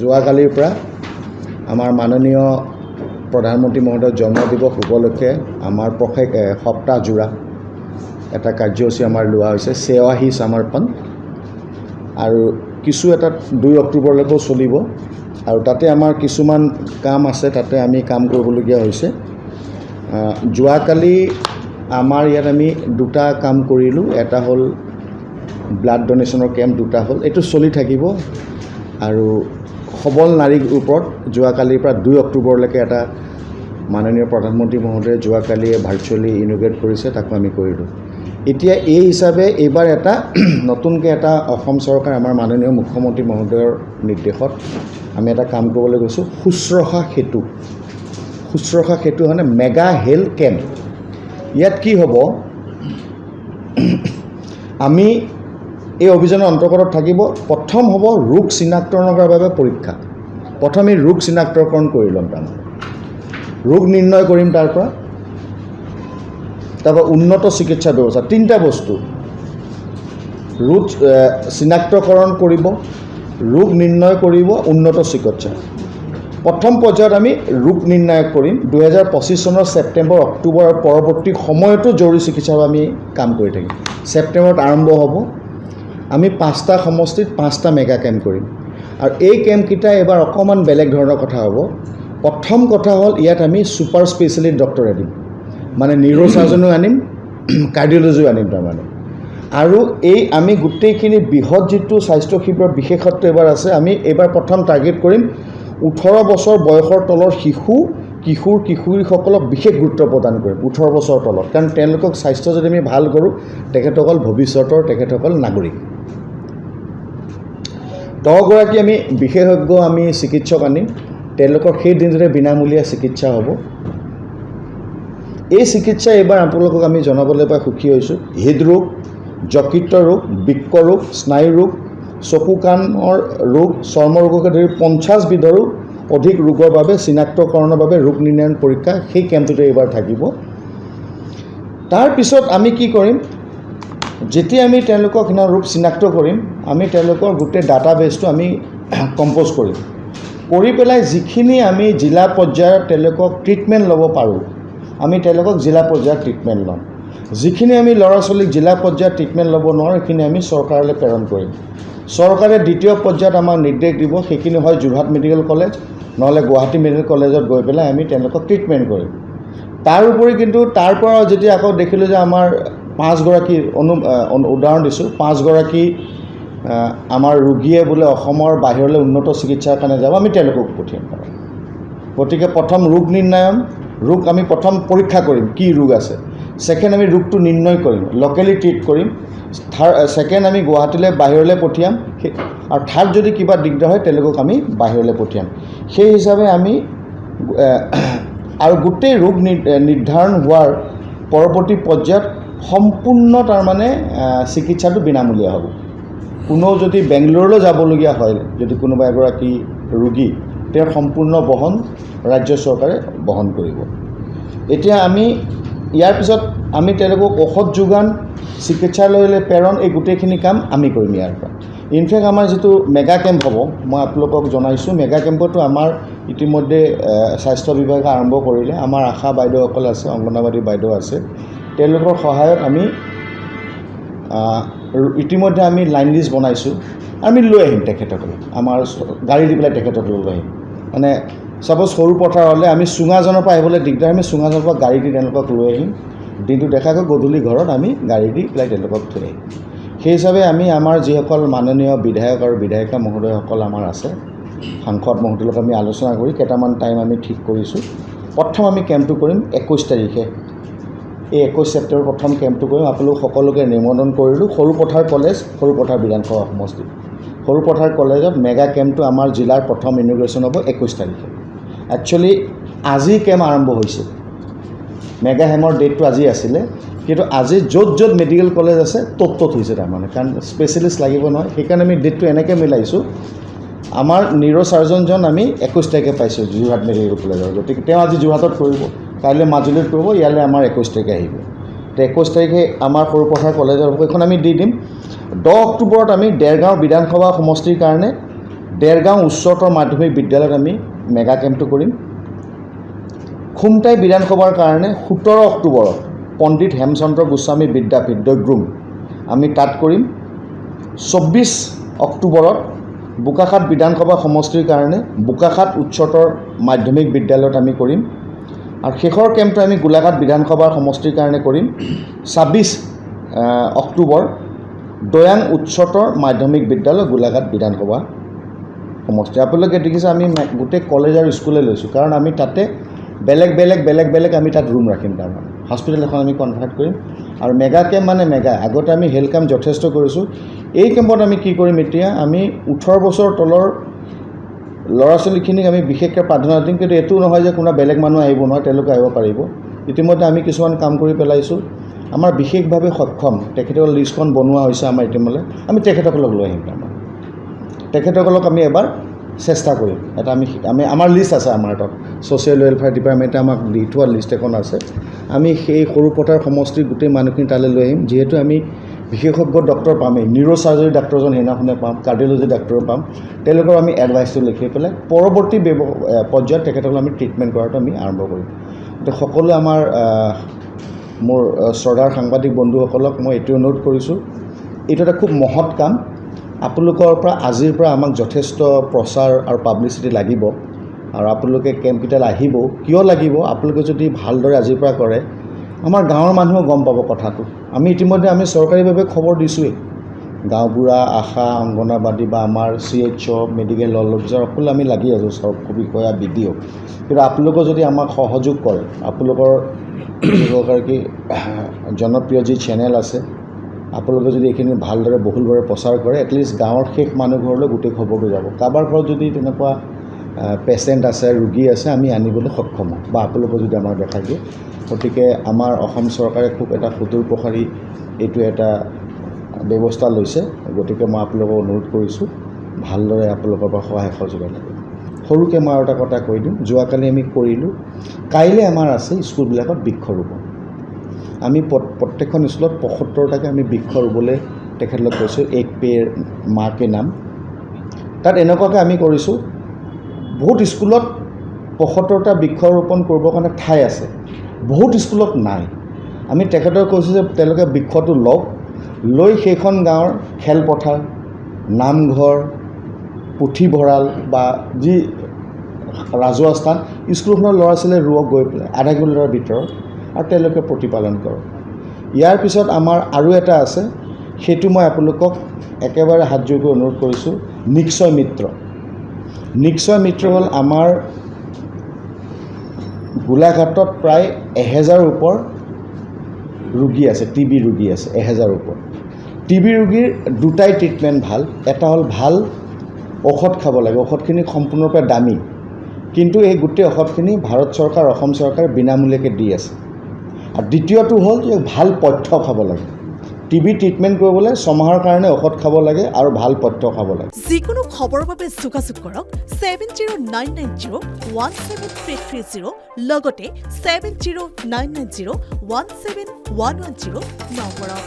যোৱাকালিৰ পৰা আমাৰ মাননীয় প্ৰধানমন্ত্ৰী মহোদয়ৰ জন্ম দিৱস উপলক্ষে আমাৰ সপ্তাহ জোৰা এটা কাৰ্যসূচী আমাৰ লোৱা হৈছে সেৱা হি সমৰ্পণ আৰু কিছু এটা 2 অক্টোবৰলৈকে চলিব আৰু তাতে আমাৰ কিছুমান কাম আছে তাতে আমি কাম কৰিবলগীয়া হৈছে যোৱাকালি আমাৰ ইয়াত আমি দুটা কাম কৰিলোঁ এটা হ'ল ব্লাড ডোনেশ্যনৰ কেম্প দুটা হ'ল এইটো চলি থাকিব আৰু সবল নাৰীৰ ওপৰত যোৱাকালিৰ পৰা 2 অক্টোবৰলৈকে এটা মাননীয় প্ৰধানমন্ত্ৰী মহোদয়ে যোৱাকালি ভাৰ্চুৱেলি ইনোগ্ৰেট কৰিছে তাকো আমি কৰিলোঁ এতিয়া এই হিচাপে এইবাৰ এটা নতুনকৈ এটা অসম চৰকাৰ আমাৰ মাননীয় মুখ্যমন্ত্ৰী মহোদয়ৰ নিৰ্দেশত আমি এটা কাম কৰিবলৈ গৈছোঁ শুশ্ৰূষা সেতু মানে মেগা হেল্থ কেম্প ইয়াত কি হ'ব আমি এই অভিযানৰ অন্তৰ্গত থাকিব প্ৰথম হ'ব ৰোগ চিনাক্তকৰণৰ বাবে পৰীক্ষা প্ৰথমে ৰোগ চিনাক্তকৰণ কৰি ল'ম তাৰমানে ৰোগ নিৰ্ণয় কৰিম তাৰপৰা উন্নত চিকিৎসা ব্যৱস্থা তিনিটা বস্তু ৰোগ চিনাক্তকৰণ কৰিব ৰোগ নিৰ্ণয় কৰিব উন্নত চিকিৎসা প্ৰথম পৰ্যায়ত আমি ৰোগ নিৰ্ণয় কৰিম 2025 চনৰ ছেপ্টেম্বৰ অক্টোবৰ পৰৱৰ্তী সময়তো জৰুৰী চিকিৎসাৰ আমি কাম কৰি থাকিম ছেপ্টেম্বৰত আৰম্ভ হ'ব আমি 5টা সমষ্টিত 5টা মেগা কেম্প কৰিম আৰু এই কেম্পকেইটা এবাৰ অকণমান বেলেগ ধৰণৰ কথা হ'ব প্ৰথম কথা হ'ল ইয়াত আমি ছুপাৰ স্পেচিয়েলিষ্ট ডক্টৰ আনিম মানে নিউৰোচাৰ্জনো আনিম কাৰ্ডিঅ'লজিও আনিম তাৰমানে আৰু এই আমি গোটেইখিনি বৃহৎ যিটো স্বাস্থ্য শিবিৰৰ বিশেষত্ব এবাৰ আছে আমি এবাৰ প্ৰথম টাৰ্গেট কৰিম 18 বছৰ বয়সৰ তলৰ কিশোৰীসকলক বিশেষ গুৰুত্ব প্ৰদান কৰিম 18 বছৰৰ তলত কাৰণ তেওঁলোকক স্বাস্থ্য যদি আমি ভাল কৰোঁ তেখেতসকল ভৱিষ্যতৰ তেখেতসকল নাগৰিক 10 গৰাকী আমি বিশেষজ্ঞ আমি চিকিৎসক আনিম তেওঁলোকৰ সেই দিনটোতে বিনামূলীয়া চিকিৎসা হ'ব এই চিকিৎসা এবাৰ আপোনালোকক আমি জনাবলৈ পাই সুখী হৈছোঁ হৃদৰোগ যকৃত ৰোগ বৃক্ক ৰোগ স্নায়ু ৰোগ চকু কাণৰ ৰোগ চৰ্ম ৰোগকে ধৰি 50 বিধৰো অধিক ৰোগৰ বাবে চিনাক্তকৰণৰ বাবে ৰোগ নিৰ্ণয় পৰীক্ষা সেই কেম্পটোতে এইবাৰ থাকিব তাৰ পিছত আমি কি কৰিম যেতিয়া আমি তেওঁলোকক কিনা ৰোগ চিনাক্ত কৰিম আমি তেওঁলোকৰ গোটেই ডাটাবেছটো আমি কম্প'জ কৰিম কৰি পেলাই যিখিনি আমি জিলা পৰ্যায়ত তেওঁলোকক ট্ৰিটমেণ্ট ল'ব পাৰোঁ আমি তেওঁলোকক জিলা পৰ্যায়ত ট্ৰিটমেণ্ট ল'ম যিখিনি আমি ল'ৰা ছোৱালীক জিলা পৰ্যায়ত ট্ৰিটমেণ্ট ল'ব নোৱাৰোঁ সেইখিনি আমি চৰকাৰলৈ প্ৰেৰণ কৰিম চৰকাৰে দ্বিতীয় পৰ্যায়ত আমাক নিৰ্দেশ দিব সেইখিনি হয় যোৰহাট মেডিকেল কলেজ নহ'লে গুৱাহাটী মেডিকেল কলেজত গৈ পেলাই আমি তেওঁলোকক ট্ৰিটমেণ্ট কৰিম তাৰ উপৰি কিন্তু তাৰ পৰা যেতিয়া আকৌ দেখিলোঁ যে আমাৰ 5 গৰাকী উদাহৰণ দিছোঁ 5 গৰাকী আমাৰ ৰোগীয়ে বোলে অসমৰ বাহিৰলৈ উন্নত চিকিৎসাৰ কাৰণে যাব আমি তেওঁলোকক পঠিয়াম গতিকে প্ৰথম ৰোগ নিৰ্ণয় ৰোগ আমি প্ৰথম পৰীক্ষা কৰিম কি ৰোগ আছে ছেকেণ্ড আমি ৰোগটো নিৰ্ণয় কৰিম লোকেলি ট্ৰিট কৰিম ছেকেণ্ড আমি গুৱাহাটীলৈ বাহিৰলৈ পঠিয়াম আৰু থাৰ্ড যদি কিবা দিগদাৰ হয় তেওঁলোকক আমি বাহিৰলৈ পঠিয়াম সেই হিচাপে আমি আৰু গোটেই ৰোগ নিৰ্ধাৰণ হোৱাৰ পৰৱৰ্তী পৰ্যায়ত সম্পূৰ্ণ তাৰমানে চিকিৎসাটো বিনামূলীয়া হ'ব কোনো যদি বেংগলোৰলৈ যাবলগীয়া হয় যদি কোনোবা এগৰাকী ৰোগী তেওঁৰ সম্পূৰ্ণ বহন ৰাজ্য চৰকাৰে বহন কৰিব এতিয়া আমি ইয়াৰ পিছত আমি তেওঁলোকক ঔষধ যোগান চিকিৎসালয়লৈ প্ৰেৰণ এই গোটেইখিনি কাম আমি কৰিম ইয়াৰ পৰা ইনফেক্ট আমাৰ যিটো মেগা কেম্প হ'ব মই আপোনালোকক জনাইছোঁ মেগা কেম্পতো আমাৰ ইতিমধ্যে স্বাস্থ্য বিভাগে আৰম্ভ কৰিলে আমাৰ আশা বাইদেউসকল আছে অংগনবাড়ী বাইদেউ আছে তেওঁলোকৰ সহায়ত আমি ইতিমধ্যে আমি লাইন লিষ্ট বনাইছোঁ আমি লৈ আহিম তেখেতসকলক আমাৰ গাড়ী দি পেলাই তেখেতসকলক লৈ আহিম মানে ছাপ'জ সৰু পথাৰ হ'লে আমি চুঙাজনৰ পৰা আহিবলৈ দিগদাৰ আমি চুঙাজনৰ পৰা গাড়ী দি তেওঁলোকক লৈ আহিম দিনটো দেখাকৈ গধূলি ঘৰত আমি গাড়ী দি পেলাই তেওঁলোকক থৈ আহিম সেই হিচাপে আমি আমাৰ যিসকল মাননীয় বিধায়ক আৰু বিধায়িকা মহোদয়সকল আমাৰ আছে সাংসদ মহোদয়ৰ লগত আমি আলোচনা কৰি কেইটামান টাইম আমি ঠিক কৰিছোঁ প্ৰথম আমি কেম্পটো কৰিম 21 তাৰিখে এই 21 ছেপ্টেম্বৰ প্ৰথম কেম্পটো কৰিম আপোনালোক সকলোকে নিমন্ত্ৰণ কৰিলোঁ সৰুপথাৰ কলেজ সৰুপথাৰ বিধানসভা সমষ্টি সৰুপথাৰ কলেজত মেগা কেম্পটো আমাৰ জিলাৰ প্ৰথম ইনগ্ৰেশ্যন হ'ব 21 তাৰিখে একচুৱেলি আজি কেম্প আৰম্ভ হৈছে মেগা হেমৰ ডেটটো আজি আছিলে কিন্তু আজি য'ত মেডিকেল কলেজ আছে ত'ত হৈছে তাৰমানে কাৰণ স্পেচিয়েলিষ্ট লাগিব নহয় সেইকাৰণে আমি ডেটটো এনেকৈ মিলাইছোঁ আমাৰ নিউৰোচাৰ্জনজন আমি 21 তাৰিখে পাইছোঁ যোৰহাট মেডিকেল কলেজৰ গতিকে তেওঁ আজি যোৰহাটত কৰিব কাইলৈ মাজুলীত কৰিব ইয়ালৈ আমাৰ 21 তাৰিখে আহিব তো 21 তাৰিখে আমাৰ সৰুপথাৰ কলেজৰ সেইখন আমি দি দিম 10 অক্টোবৰত আমি দেৰগাঁও বিধানসভা সমষ্টিৰ কাৰণে দেৰগাঁও উচ্চতৰ মাধ্যমিক বিদ্যালয়ত আমি মেগা কেম্পটো কৰিম। খুমটাই বিধানসভাৰ কাৰণে 17 অক্টোবৰত পণ্ডিত হেমচন্দ্ৰ গোস্বামী বিদ্যাপীঠ দৈগ্ৰুম আমি তাত কৰিম। 24 অক্টোবৰত বোকাখাট বিধানসভা সমষ্টিৰ কাৰণে বোকাখাট উচ্চতৰ মাধ্যমিক বিদ্যালয়ত আমি কৰিম। আৰু শেষৰ কেম্পটো আমি গোলাঘাট বিধানসভাৰ সমষ্টিৰ কাৰণে কৰিম 26 অক্টোবৰ দয়াং উচ্চতৰ মাধ্যমিক বিদ্যালয় গোলাঘাট বিধানসভা সমষ্টি। আপোনালোকে দেখিছে আমি গোটেই কলেজ আৰু স্কুলে লৈছোঁ, কাৰণ আমি তাতে বেলেগ বেলেগ আমি তাত ৰুম ৰাখিম। তাৰমানে হস্পিটেল এখন আমি কনভাৰ্ট কৰিম। আৰু মেগা কেম্প মানে মেগা, আগতে আমি হেল্থ কেম্প যথেষ্ট কৰিছোঁ। এই কেম্পত আমি কি কৰিম, এতিয়া আমি 18 বছৰ তলৰ ল'ৰা ছোৱালীখিনিক আমি বিশেষকৈ প্ৰাধান্য দিম। কিন্তু এইটো নহয় যে কোনোবা বেলেগ মানুহ আহিব নহয়, তেওঁলোকে আহিব পাৰিব। ইতিমধ্যে আমি কিছুমান কাম কৰি পেলাইছোঁ। আমাৰ বিশেষভাৱে সক্ষম তেখেতসকলৰ লিষ্টখন বনোৱা হৈছে আমাৰ ইতিমধ্যে। আমি তেখেতসকলক লৈ আহিম। তাৰমানে তেখেতসকলক আমি এবাৰ চেষ্টা কৰিম। এটা আমি আমাৰ লিষ্ট আছে, আমাৰ তাত ছ'চিয়েল ৱেলফেয়াৰ ডিপাৰ্টমেণ্টে আমাক দি থোৱা লিষ্ট এখন আছে। আমি সেই সৰুপথাৰ সমষ্টিৰ গোটেই মানুহখিনি তালৈ লৈ আহিম। যিহেতু আমি বিশেষজ্ঞ ডক্টৰ পামেই, নিউৰ' চাৰ্জাৰী ডাক্তৰজন সেইদিনাখনে পাম, কাৰ্ডিঅ'লজি ডাক্তৰ পাম। তেওঁলোকৰ আমি এডভাইচটো লিখি পেলাই পৰৱৰ্তী পৰ্যায়ত তেখেতসকলক আমি ট্ৰিটমেণ্ট কৰাটো আমি আৰম্ভ কৰিম। গতিকে সকলোৱে মোৰ শ্ৰদ্ধাৰ সাংবাদিক বন্ধুসকলক মই এইটো অনুৰোধ কৰিছোঁ, এইটো এটা খুব মহৎ কাম। আপোনালোকৰ পৰা আজিৰ পৰা আমাক যথেষ্ট প্ৰচাৰ আৰু পাব্লিচিটি লাগিব। আৰু আপোনালোকে কেম্পকেইটাত আহিব, কিয় লাগিব, আপোনালোকে যদি ভালদৰে আজিৰ পৰা কৰে আমাৰ গাঁৱৰ মানুহেও গম পাব কথাটো। আমি ইতিমধ্যে চৰকাৰীভাৱে খবৰ দিছোঁৱেই। গাঁওবুঢ়া, আশা, অংগনাবাদী বা আমাৰ CHO, মেডিকেল হল অফিচাৰ সকলোৱে আমি লাগি আছোঁ, চৰকাৰ বিষয়া, BDO। কিন্তু আপোনালোকে যদি আমাক সহযোগ কৰে, আপোনালোকৰ কি জনপ্ৰিয় যি চেনেল আছে, আপোনালোকে যদি এইখিনি ভালদৰে বহুলভাৱে প্ৰচাৰ কৰে, এটলিষ্ট গাঁৱৰ শেষ মানুহ ঘৰলৈ গোটেই খবৰটো যাব। কাৰোবাৰ ঘৰত যদি তেনেকুৱা পেচেণ্ট আছে, ৰোগী আছে, আমি আনিবলৈ সক্ষম হওঁ, বা আপোনালোকে যদি আমাক দেখাই দিয়ে। গতিকে আমাৰ অসম চৰকাৰে খুব এটা সুদূৰ প্ৰসাৰী এইটো এটা ব্যৱস্থা লৈছে। গতিকে মই আপোনালোকক অনুৰোধ কৰিছোঁ, ভালদৰে আপোনালোকৰ পৰা সহায় সহযোগিতা লাগে। সৰুকৈ মই আৰু এটা কথা কৈ দিওঁ, যোৱাকালি আমি কৰিলোঁ, কাইলৈ আমাৰ আছে স্কুলবিলাকত বৃক্ষৰোপণ। আমি প্ৰত্যেকখন স্কুলত 75টাকৈ আমি বৃক্ষ ৰুবলৈ তেখেতলোক কৈছোঁ, এক পেৰ মাকে নাম। তাত এনেকুৱাকৈ আমি কৰিছোঁ, বহুত স্কুলত 75টা বৃক্ষৰোপণ কৰিবৰ কাৰণে ঠাই আছে, বহুত স্কুলত নাই। আমি তেখেতক কৈছোঁ যে তেওঁলোকে বৃক্ষটো লওক, লৈ সেইখন গাঁৱৰ খেলপথাৰ, নামঘৰ, পুথিভঁৰাল বা যি ৰাজহুৱা স্থান, স্কুলখনৰ ল'ৰা ছোৱালীয়ে ৰুৱক গৈ পেলাই আধা কিলোমিটাৰৰ ভিতৰত, আৰু তেওঁলোকে প্ৰতিপালন কৰক। ইয়াৰ পিছত আমাৰ আৰু এটা আছে, সেইটো মই আপোনালোকক একেবাৰে হাতযোৰকৈ অনুৰোধ কৰিছোঁ, নিক্ষয় মিত্ৰ। নিক্ষয় মিত্ৰ হ'ল আমাৰ গোলাঘাটত প্ৰায় 1000ৰ ওপৰ ৰোগী আছে, TB ৰোগী আছে 1000ৰ ওপৰ। TB ৰোগীৰ দুটাই ট্ৰিটমেণ্ট ভাল। এটা হ'ল ভাল ঔষধ খাব লাগে, ঔষধখিনি সম্পূৰ্ণৰূপে দামী, কিন্তু এই গোটেই ঔষধখিনি ভাৰত চৰকাৰ, অসম চৰকাৰে বিনামূলীয়াকৈ দি আছে। আৰু দ্বিতীয়টো হ'ল যে ভাল পথ্য খাব লাগে। TB ট্ৰিটমেণ্ট কৰিবলৈ 6 মাহৰ কাৰণে ঔষধ খাব লাগে আৰু ভাল পথ্য খাব লাগে। যিকোনো খবৰৰ বাবে যোগাযোগ কৰক 7099017330 লগতে 7099017110 নম্বৰত।